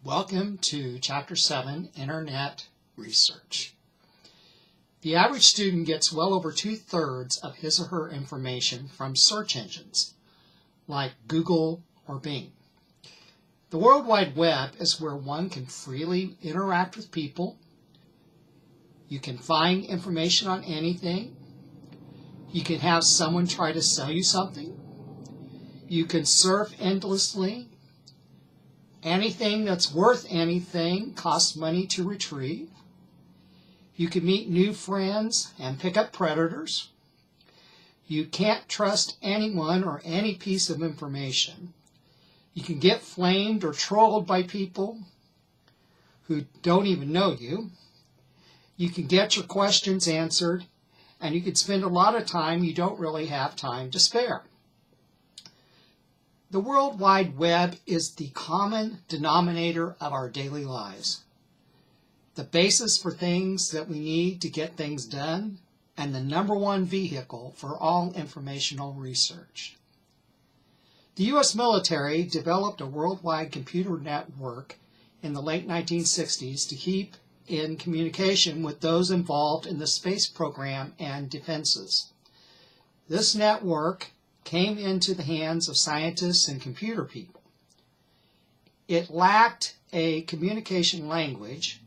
Welcome to Chapter 7, Internet Research. The average student gets well over 2/3 of his or her information from search engines, like Google or Bing. The World Wide Web is where one can freely interact with people. You can find information on anything. You can have someone try to sell you something. You can surf endlessly. Anything that's worth anything costs money to retrieve. You can meet new friends and pick up predators. You can't trust anyone or any piece of information. You can get flamed or trolled by people who don't even know you. You can get your questions answered, and you can spend a lot of time you don't really have time to spare. The World Wide Web is the common denominator of our daily lives, the basis for things that we need to get things done, and the #1 vehicle for all informational research. The U.S. military developed a worldwide computer network in the late 1960s to keep in communication with those involved in the space program and defenses. This network came into the hands of scientists and computer people. It lacked a communication language,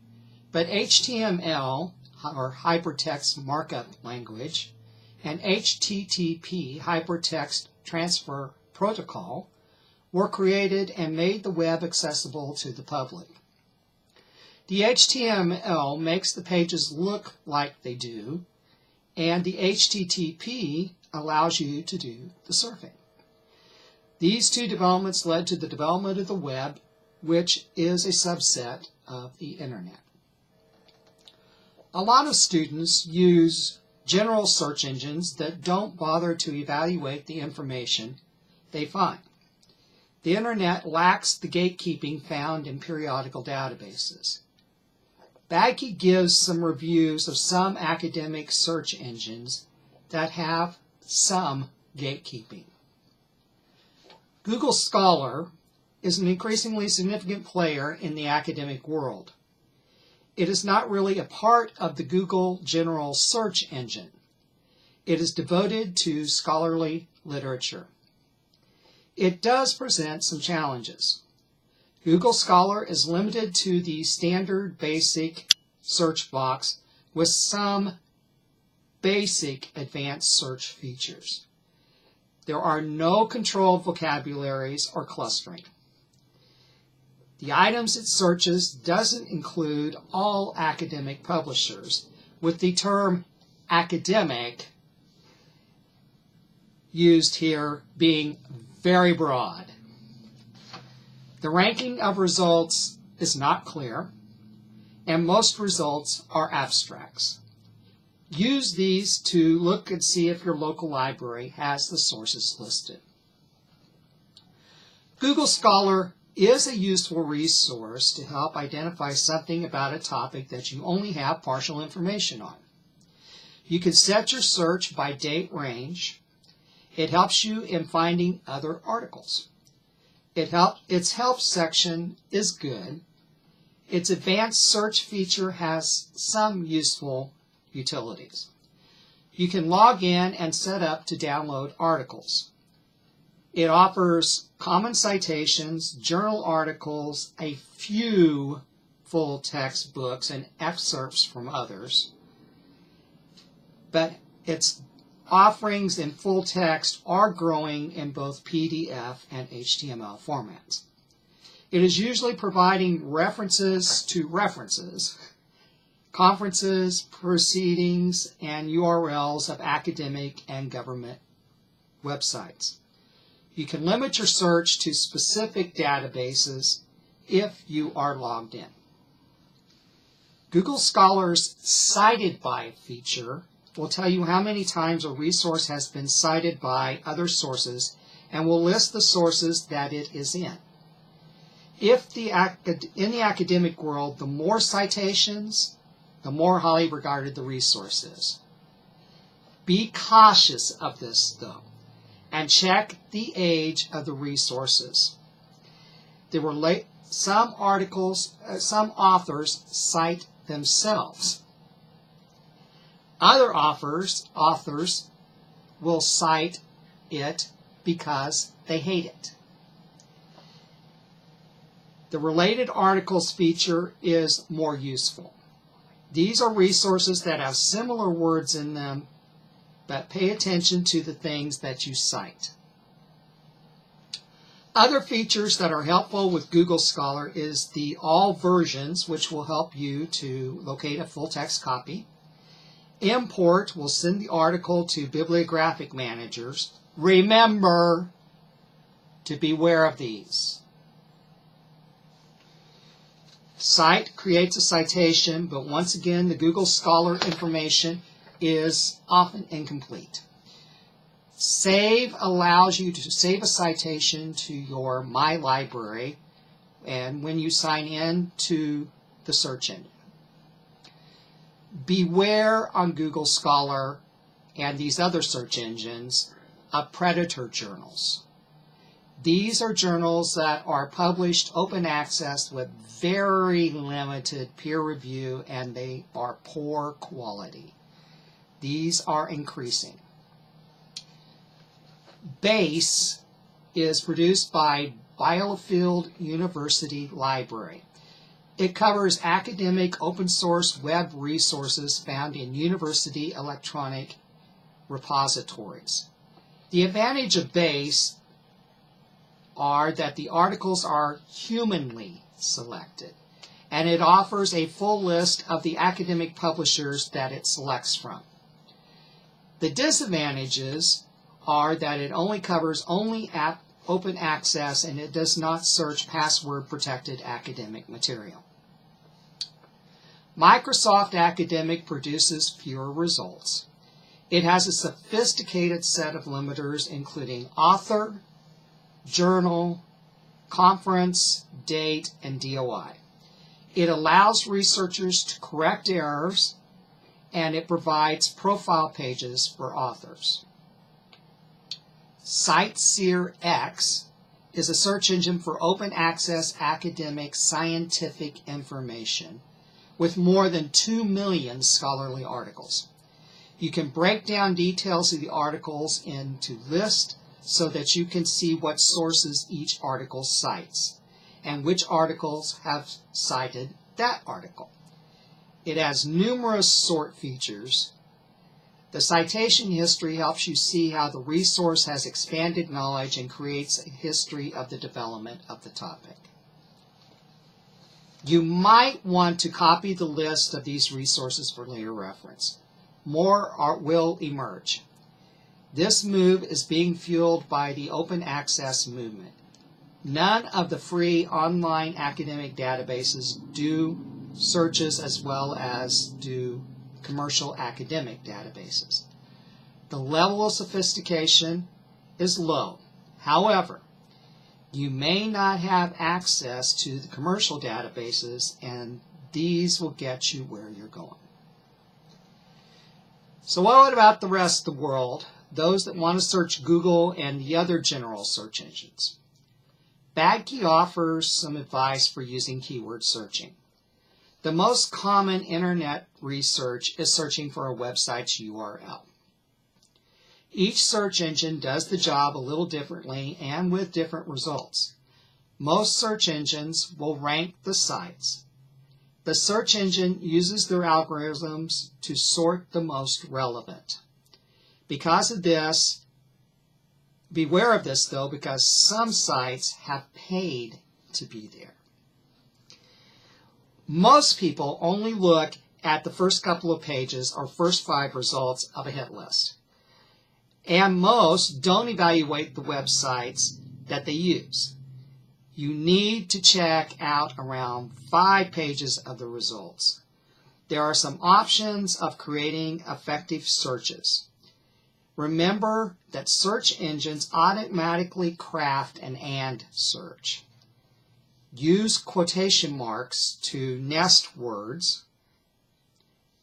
but HTML, or Hypertext Markup Language, and HTTP, Hypertext Transfer Protocol, were created and made the web accessible to the public. The HTML makes the pages look like they do, and the HTTP allows you to do the surfing. These two developments led to the development of the web, which is a subset of the internet. A lot of students use general search engines that don't bother to evaluate the information they find. The internet lacks the gatekeeping found in periodical databases. Badke gives some reviews of some academic search engines that have some gatekeeping. Google Scholar is an increasingly significant player in the academic world. It is not really a part of the Google general search engine. It is devoted to scholarly literature. It does present some challenges. Google Scholar is limited to the standard basic search box with some basic advanced search features. There are no controlled vocabularies or clustering. The items it searches doesn't include all academic publishers, with the term academic used here being very broad. The ranking of results is not clear, and most results are abstracts. Use these to look and see if your local library has the sources listed. Google Scholar is a useful resource to help identify something about a topic that you only have partial information on. You can set your search by date range. It helps you in finding other articles. Its help section is good. Its advanced search feature has some useful utilities. You can log in and set up to download articles. It offers common citations, journal articles, a few full text books, and excerpts from others. But its offerings in full text are growing in both PDF and HTML formats. It is usually providing references to references, conferences, proceedings, and URLs of academic and government websites. You can limit your search to specific databases if you are logged in. Google Scholar's Cited By feature will tell you how many times a resource has been cited by other sources and will list the sources that it is in. In the academic world, the more citations, the more highly regarded the resource is. Be cautious of this, though, and check the age of the resources. some authors cite themselves. Other authors will cite it because they hate it. The related articles feature is more useful. These are resources that have similar words in them, but pay attention to the things that you cite. Other features that are helpful with Google Scholar is the all versions, which will help you to locate a full text copy. Import will send the article to bibliographic managers. Remember to beware of these. Cite creates a citation, but once again, the Google Scholar information is often incomplete. Save allows you to save a citation to your My Library, and when you sign in to the search engine. Beware on Google Scholar and these other search engines of predator journals. These are journals that are published open access with very limited peer review, and they are poor quality. These are increasing. BASE is produced by Bielefeld University Library. It covers academic open source web resources found in university electronic repositories. The advantage of BASE are that the articles are humanly selected, and it offers a full list of the academic publishers that it selects from. The disadvantages are that it only covers open access, and it does not search password protected academic material. Microsoft Academic produces fewer results. It has a sophisticated set of limiters including author, journal, conference, date, and DOI. It allows researchers to correct errors, and it provides profile pages for authors. CiteSeerX is a search engine for open access academic scientific information with more than 2 million scholarly articles. You can break down details of the articles into lists so that you can see what sources each article cites and which articles have cited that article. It has numerous sort features. The citation history helps you see how the resource has expanded knowledge and creates a history of the development of the topic. You might want to copy the list of these resources for later reference. More will emerge. This move is being fueled by the open access movement. None of the free online academic databases do searches as well as do commercial academic databases. The level of sophistication is low. However, you may not have access to the commercial databases, and these will get you where you're going. So what about the rest of the world, those that want to search Google and the other general search engines? Badke offers some advice for using keyword searching. The most common internet research is searching for a website's URL. Each search engine does the job a little differently and with different results. Most search engines will rank the sites. The search engine uses their algorithms to sort the most relevant. Because of this, beware of this though, because some sites have paid to be there. Most people only look at the first couple of pages or first 5 results of a hit list. And most don't evaluate the websites that they use. You need to check out around 5 pages of the results. There are some options of creating effective searches. Remember that search engines automatically craft an AND search. Use quotation marks to nest words.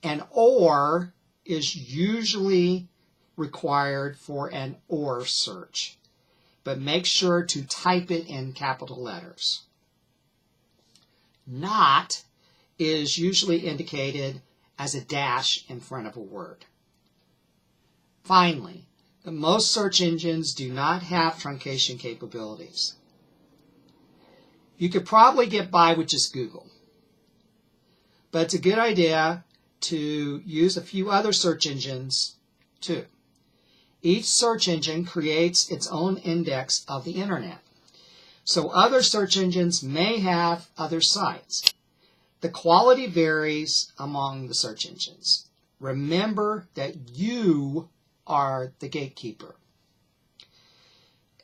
An OR is usually required for an OR search, but make sure to type it in capital letters. Not is usually indicated as a dash in front of a word. Finally, most search engines do not have truncation capabilities. You could probably get by with just Google, but it's a good idea to use a few other search engines too. Each search engine creates its own index of the internet, so other search engines may have other sites. The quality varies among the search engines. Remember that you are the gatekeeper.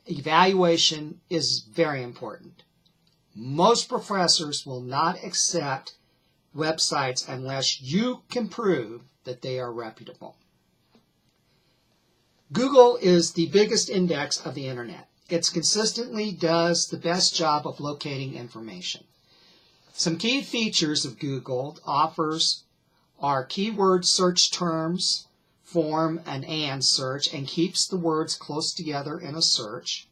Evaluation is very important. Most professors will not accept websites unless you can prove that they are reputable. Google is the biggest index of the internet. It consistently does the best job of locating information. Some key features of Google offers are keyword search terms, form an and search, and keeps the words close together in a search.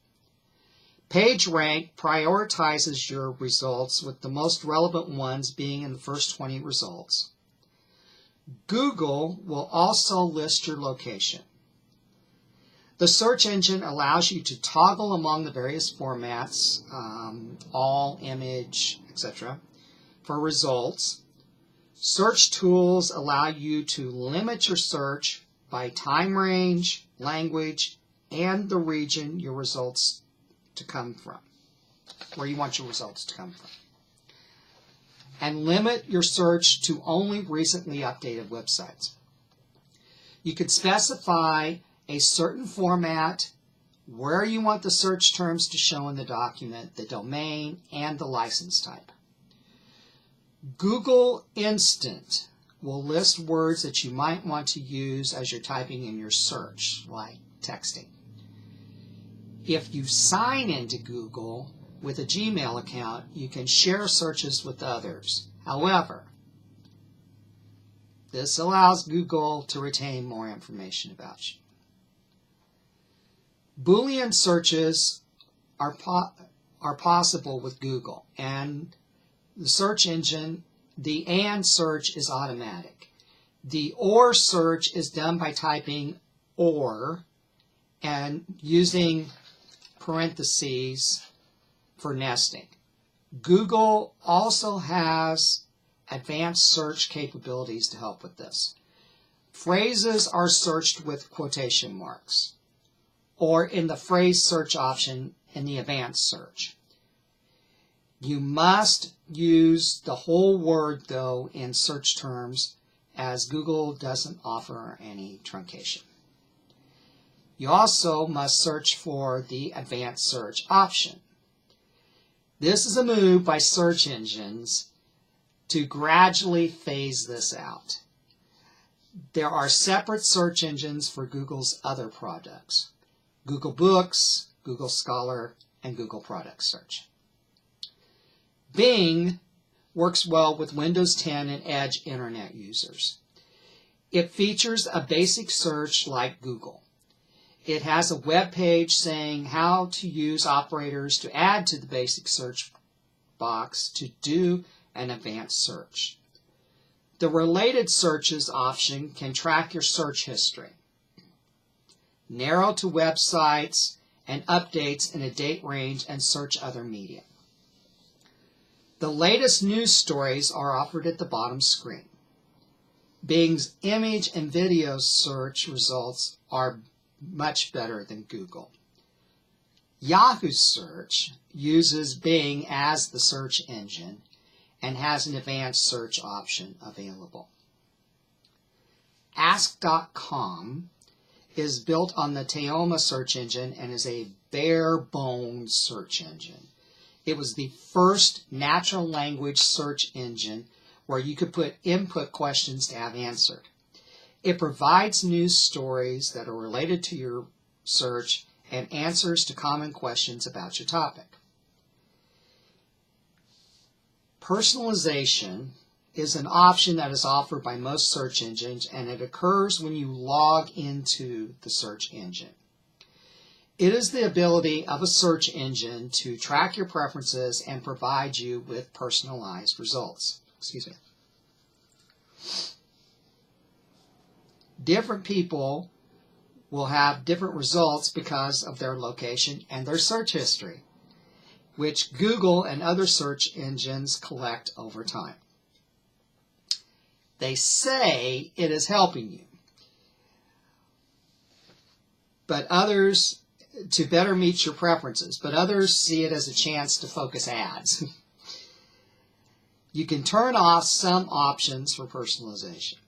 PageRank prioritizes your results with the most relevant ones being in the first 20 results. Google will also list your location. The search engine allows you to toggle among the various formats, all, image, etc., for results. Search tools allow you to limit your search by time range, language, and the region your results to come from, where you want your results to come from. And limit your search to only recently updated websites. You could specify a certain format, where you want the search terms to show in the document, the domain, and the license type. Google Instant will list words that you might want to use as you're typing in your search, like texting. If you sign into Google with a Gmail account, you can share searches with others. However, this allows Google to retain more information about you. Boolean searches are possible with Google, and the search engine, the and search is automatic. The or search is done by typing or and using parentheses for nesting. Google also has advanced search capabilities to help with this. Phrases are searched with quotation marks, or in the phrase search option in the advanced search. You must use the whole word, though, in search terms, as Google doesn't offer any truncation. You also must search for the advanced search option. This is a move by search engines to gradually phase this out. There are separate search engines for Google's other products: Google Books, Google Scholar, and Google Product Search. Bing works well with Windows 10 and Edge Internet users. It features a basic search like Google. It has a web page saying how to use operators to add to the basic search box to do an advanced search. The related searches option can track your search history, narrow to websites and updates in a date range, and search other media. The latest news stories are offered at the bottom screen. Bing's image and video search results are much better than Google. Yahoo Search uses Bing as the search engine and has an advanced search option available. Ask.com is built on the Teoma search engine and is a bare bones search engine. It was the first natural language search engine where you could put input questions to have answered. It provides news stories that are related to your search and answers to common questions about your topic. Personalization is an option that is offered by most search engines, and it occurs when you log into the search engine. It is the ability of a search engine to track your preferences and provide you with personalized results. Excuse me. Different people will have different results because of their location and their search history, which Google and other search engines collect over time. They say it is helping you, but others to better meet your preferences, but others see it as a chance to focus ads. You can turn off some options for personalization.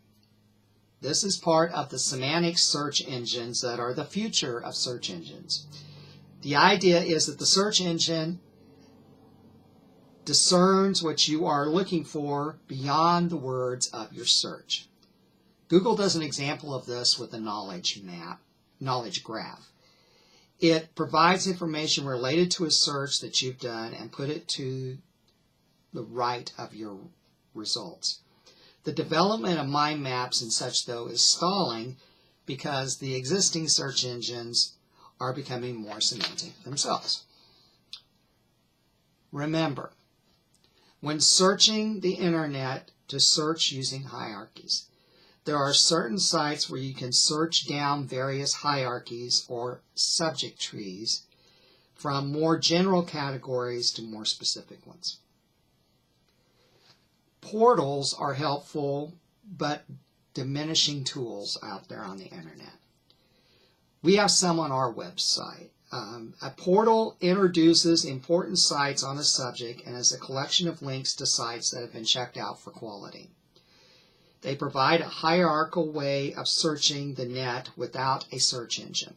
This is part of the semantic search engines that are the future of search engines. The idea is that the search engine discerns what you are looking for beyond the words of your search. Google does an example of this with a knowledge graph. It provides information related to a search that you've done and put it to the right of your results. The development of mind maps and such, though, is stalling because the existing search engines are becoming more semantic themselves. Remember, when searching the internet, to search using hierarchies. There are certain sites where you can search down various hierarchies or subject trees from more general categories to more specific ones. Portals are helpful but diminishing tools out there on the internet. We have some on our website. A portal introduces important sites on a subject and is a collection of links to sites that have been checked out for quality. They provide a hierarchical way of searching the net without a search engine.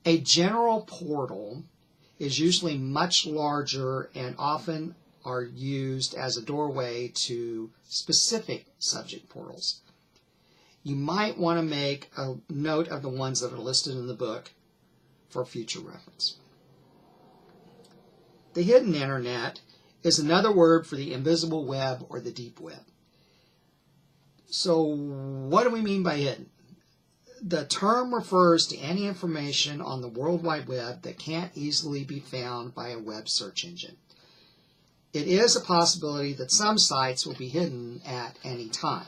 A general portal is usually much larger and often are used as a doorway to specific subject portals. You might want to make a note of the ones that are listed in the book for future reference. The hidden internet is another word for the invisible web or the deep web. So what do we mean by hidden? The term refers to any information on the World Wide Web that can't easily be found by a web search engine. It is a possibility that some sites will be hidden at any time.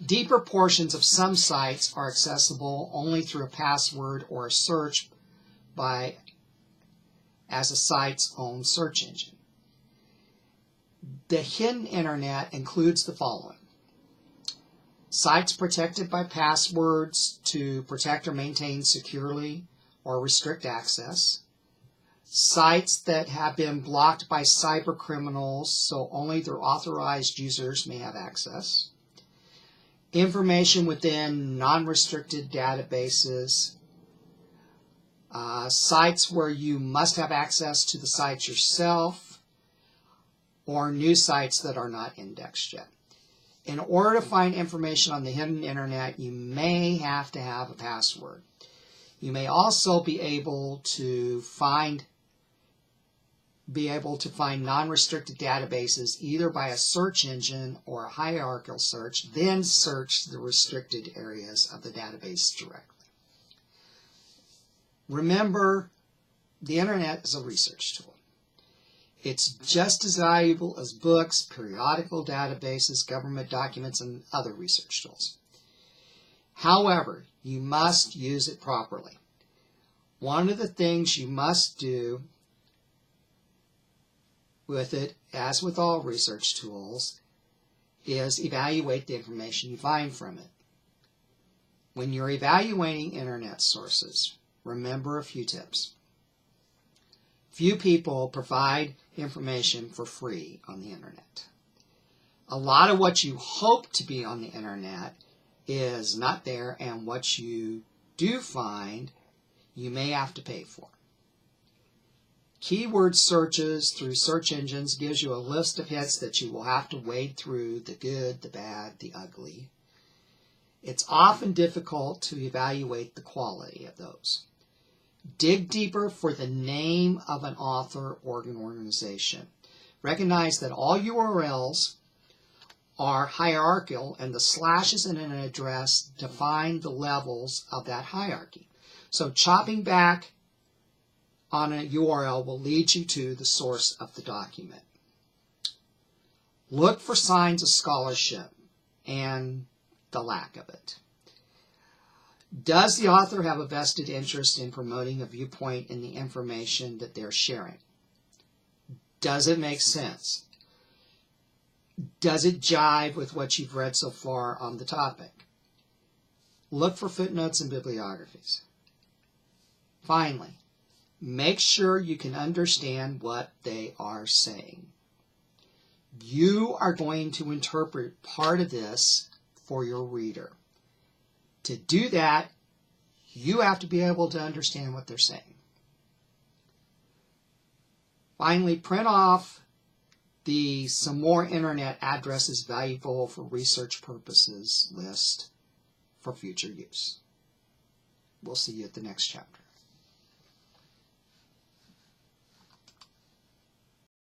Deeper portions of some sites are accessible only through a password or a search as a site's own search engine. The hidden internet includes the following: sites protected by passwords to protect or maintain securely or restrict access, sites that have been blocked by cyber criminals so only their authorized users may have access, information within non-restricted databases, sites where you must have access to the sites yourself, or new sites that are not indexed yet. In order to find information on the hidden internet, you may have to have a password. You may also be able to find non-restricted databases either by a search engine or a hierarchical search, then search the restricted areas of the database directly. Remember, the internet is a research tool. It's just as valuable as books, periodical databases, government documents, and other research tools. However, you must use it properly. One of the things you must do with it, as with all research tools, is evaluate the information you find from it. When you're evaluating internet sources, remember a few tips. Few people provide information for free on the internet. A lot of what you hope to be on the internet is not there, and what you do find, you may have to pay for. Keyword searches through search engines gives you a list of hits that you will have to wade through: the good, the bad, the ugly. It's often difficult to evaluate the quality of those. Dig deeper for the name of an author or an organization. Recognize that all URLs are hierarchical, and the slashes in an address define the levels of that hierarchy. So chopping back on a URL will lead you to the source of the document. Look for signs of scholarship and the lack of it. Does the author have a vested interest in promoting a viewpoint in the information that they're sharing? Does it make sense? Does it jive with what you've read so far on the topic? Look for footnotes and bibliographies. Finally, make sure you can understand what they are saying. You are going to interpret part of this for your reader. To do that, you have to be able to understand what they're saying. Finally, print off the Some More Internet Addresses Valuable for Research Purposes list for future use. We'll see you at the next chapter.